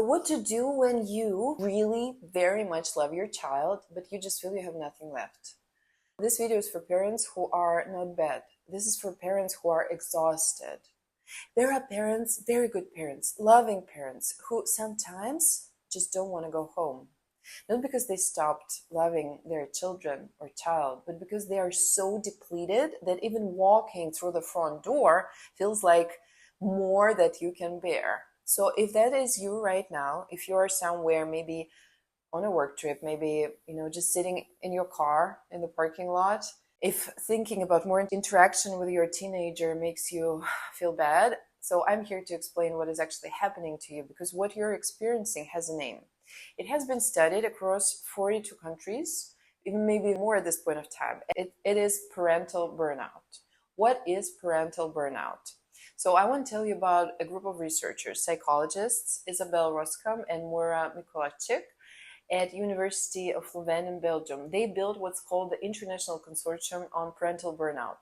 What to do when you really very much love your child, but you just feel you have nothing left. This video is for parents who are not bad. This is for parents who are exhausted. There are parents, very good parents, loving parents, who sometimes just don't want to go home. Not because they stopped loving their children or child, but because they are so depleted that even walking through the front door feels like more that you can bear. So if that is you right now, if you are somewhere, maybe on a work trip, maybe, just sitting in your car in the parking lot, if thinking about more interaction with your teenager makes you feel bad, so I'm here to explain what is actually happening to you, because what you're experiencing has a name. It has been studied across 42 countries, even maybe more at this point of time. It is parental burnout. What is parental burnout? So I want to tell you about a group of researchers, psychologists, Isabel Roskam and Moira Mikolajczyk, at University of Leuven in Belgium. They built what's called the International Consortium on Parental Burnout.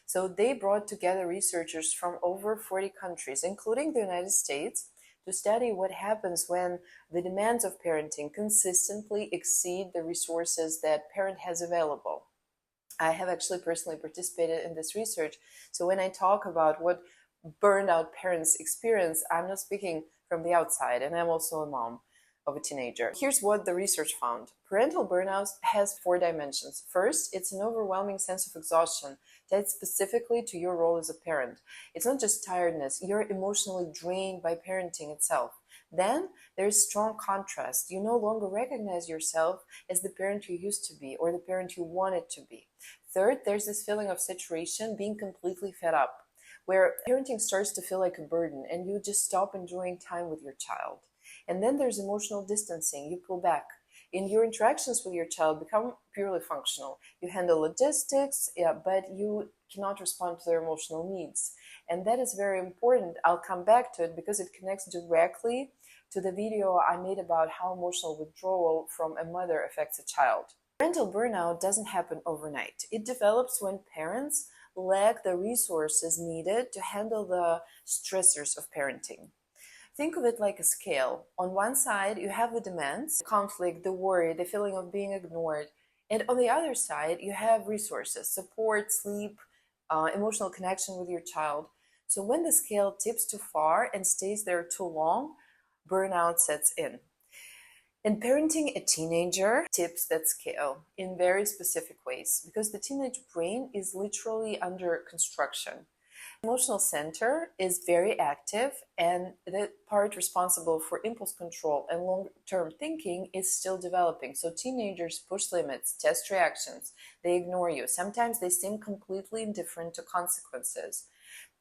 So they brought together researchers from over 40 countries, including the United States, to study what happens when the demands of parenting consistently exceed the resources that parent has available. I have actually personally participated in this research. So when I talk about what burned out parents experience, I'm not speaking from the outside, and I'm also a mom of a teenager. Here's what the research found. Parental burnout has 4 dimensions. First, it's an overwhelming sense of exhaustion tied specifically to your role as a parent. It's not just tiredness, you're emotionally drained by parenting itself. Then there's strong contrast. You no longer recognize yourself as the parent you used to be or the parent you wanted to be. Third, there's this feeling of saturation, being completely fed up, where parenting starts to feel like a burden and you just stop enjoying time with your child. And then there's emotional distancing. You pull back. And your interactions with your child become purely functional. You handle logistics, but you cannot respond to their emotional needs. And that is very important. I'll come back to it because it connects directly to the video I made about how emotional withdrawal from a mother affects a child. Parental burnout doesn't happen overnight. It develops when parents lack the resources needed to handle the stressors of parenting. Think of it like a scale. On one side, you have the demands, the conflict, the worry, the feeling of being ignored. And on the other side, you have resources, support, sleep, emotional connection with your child. So when the scale tips too far and stays there too long, burnout sets in. And parenting a teenager tips that scale in very specific ways, because the teenage brain is literally under construction. The emotional center is very active, and the part responsible for impulse control and long-term thinking is still developing. So teenagers push limits, test reactions, they ignore you. Sometimes they seem completely indifferent to consequences.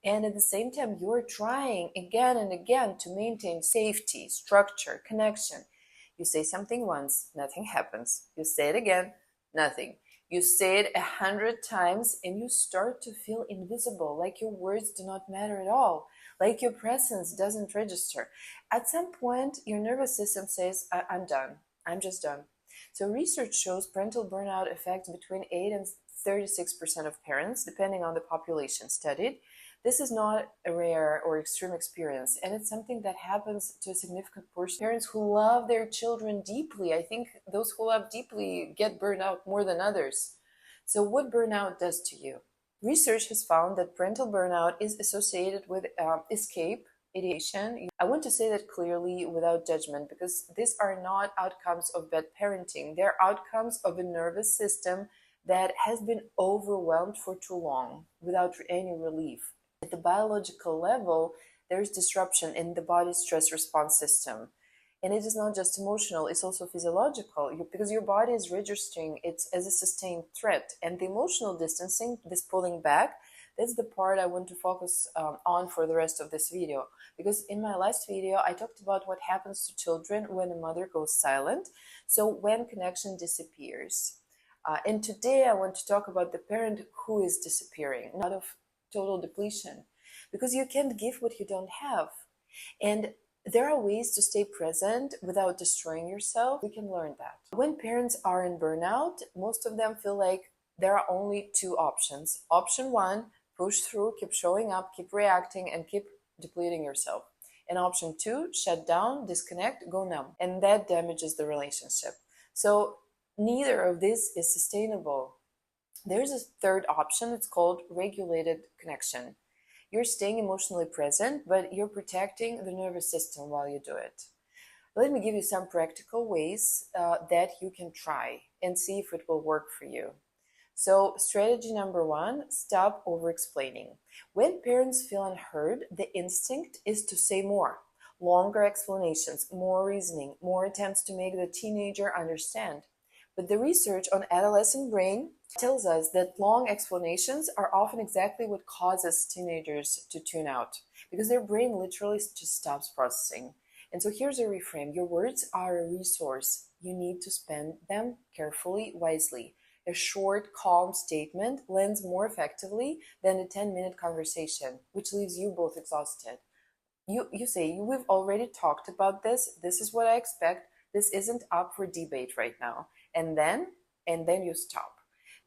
And at the same time, you're trying again and again to maintain safety, structure, connection. You say something once, nothing happens. You say it again, nothing. You say it 100 times and you start to feel invisible, like your words do not matter at all, like your presence doesn't register. At some point, your nervous system says, I'm done. I'm just done. So research shows parental burnout affects between 8 and 36% of parents, depending on the population studied. This is not a rare or extreme experience, and it's something that happens to a significant portion of parents who love their children deeply. I think those who love deeply get burned out more than others. So what burnout does to you? Research has found that parental burnout is associated with escape, ideation. I want to say that clearly without judgment, because these are not outcomes of bad parenting. They're outcomes of a nervous system that has been overwhelmed for too long without any relief. At the biological level, there is disruption in the body's stress response system. And it is not just emotional, it's also physiological, because your body is registering it as a sustained threat. And the emotional distancing, this pulling back, that's the part I want to focus on for the rest of this video. Because in my last video, I talked about what happens to children when a mother goes silent. So when connection disappears. And today I want to talk about the parent who is disappearing, not of total depletion, because you can't give what you don't have. And there are ways to stay present without destroying yourself. We can learn that. When parents are in burnout, most of them feel like there are only 2 options. Option 1, push through, keep showing up, keep reacting, and keep depleting yourself. And option two, shut down, disconnect, go numb. And that damages the relationship. So neither of this is sustainable. There's a third option. It's called regulated connection. You're staying emotionally present, but you're protecting the nervous system while you do it. Let me give you some practical ways that you can try and see if it will work for you. So, strategy number one, stop over explaining. When parents feel unheard, the instinct is to say more. Longer explanations, more reasoning, more attempts to make the teenager understand. But the research on adolescent brain tells us that long explanations are often exactly what causes teenagers to tune out, because their brain literally just stops processing. And so here's a reframe. Your words are a resource. You need to spend them carefully, wisely. A short, calm statement lands more effectively than a 10-minute conversation, which leaves you both exhausted. You say, we've already talked about this. This is what I expect. This isn't up for debate right now. And then you stop.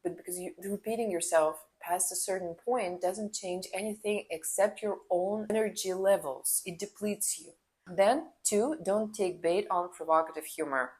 But because repeating yourself past a certain point doesn't change anything except your own energy levels. It depletes you. Then, two, don't take bait on provocative humor.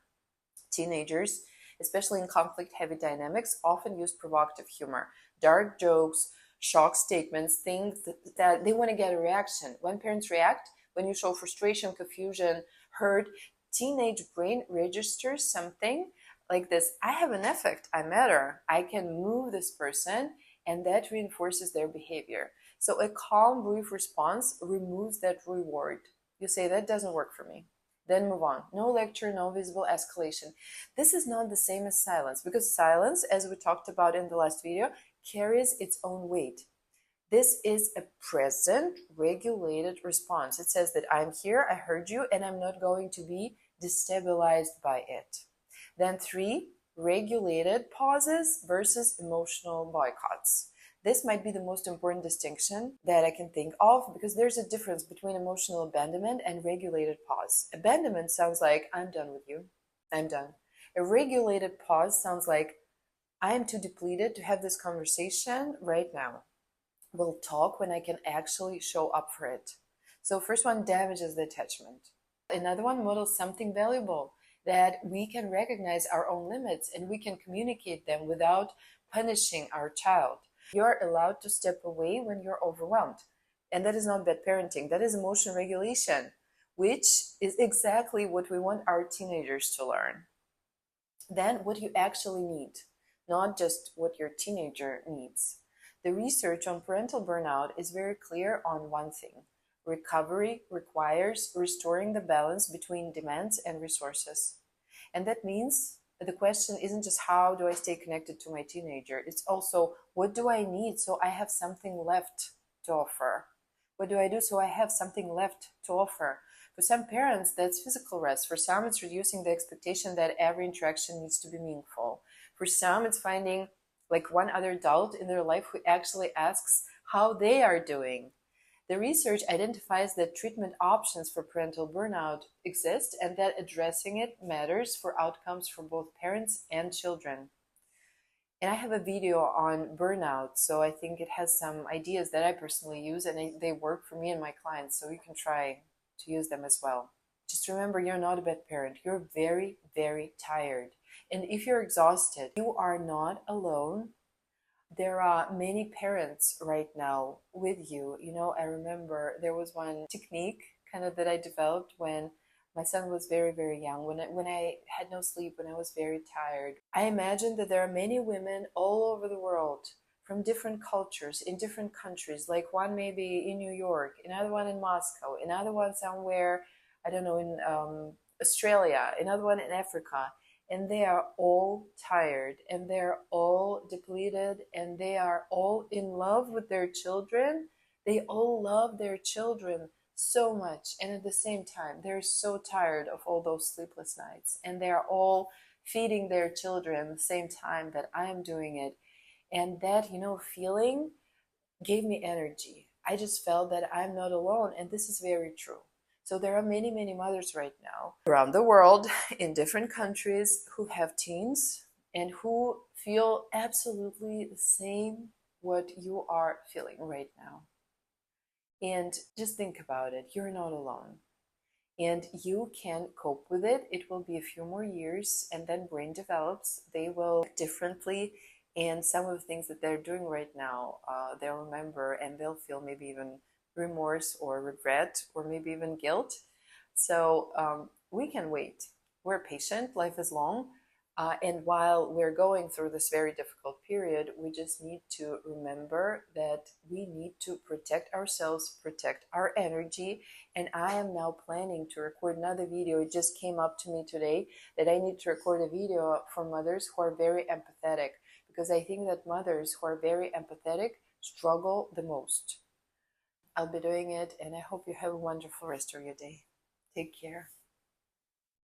Teenagers, especially in conflict-heavy dynamics, often use provocative humor, dark jokes, shock statements, things that they want to get a reaction. When parents react, when you show frustration, confusion, hurt, teenage brain registers something like this: I have an effect, I matter, I can move this person, and that reinforces their behavior. So a calm, brief response removes that reward. You say, that doesn't work for me. Then move on. No lecture, no visible escalation. This is not the same as silence, because silence, as we talked about in the last video, carries its own weight. This is a present, regulated response. It says that I'm here, I heard you, and I'm not going to be destabilized by it. Then three, regulated pauses versus emotional boycotts. This might be the most important distinction that I can think of, because there's a difference between emotional abandonment and regulated pause. Abandonment sounds like, I'm done with you, I'm done. A regulated pause sounds like, I am too depleted to have this conversation right now. We'll talk when I can actually show up for it. So first one damages the attachment. Another one models something valuable, that we can recognize our own limits and we can communicate them without punishing our child. You're allowed to step away when you're overwhelmed. And that is not bad parenting. That is emotion regulation, which is exactly what we want our teenagers to learn. Then what you actually need, not just what your teenager needs. The research on parental burnout is very clear on one thing. Recovery requires restoring the balance between demands and resources. And that means the question isn't just how do I stay connected to my teenager, it's also what do I need so I have something left to offer? What do I do so I have something left to offer? For some parents, that's physical rest. For some, it's reducing the expectation that every interaction needs to be meaningful. For some, it's finding like one other adult in their life who actually asks how they are doing. The research identifies that treatment options for parental burnout exist and that addressing it matters for outcomes for both parents and children. And I have a video on burnout, so I think it has some ideas that I personally use and they work for me and my clients, so you can try to use them as well. Just remember, you're not a bad parent. You're very, very tired. And if you're exhausted, you are not alone. There are many parents right now with you. You know, I remember there was one technique kind of that I developed when my son was very, very young, when I had no sleep, when I was very tired. I imagine that there are many women all over the world from different cultures, in different countries, like one maybe in New York, another one in Moscow, another one somewhere, I don't know, in Australia, another one in Africa. And they are all tired and they're all depleted and they are all in love with their children. They all love their children so much. And at the same time, they're so tired of all those sleepless nights. And they are all feeding their children at the same time that I am doing it. And that, feeling gave me energy. I just felt that I'm not alone. And this is very true. So there are many, many mothers right now around the world in different countries who have teens and who feel absolutely the same what you are feeling right now. And just think about it. You're not alone. And you can cope with it. It will be a few more years, and then brain develops. They will act differently. And some of the things that they're doing right now, they'll remember and they'll feel maybe even remorse or regret or maybe even guilt. So we can wait. We're patient. Life is long. And while we're going through this very difficult period, we just need to remember that we need to protect ourselves, protect our energy. And I am now planning to record another video. It just came up to me today that I need to record a video for mothers who are very empathetic, because I think that mothers who are very empathetic struggle the most. I'll be doing it, and I hope you have a wonderful rest of your day. Take care.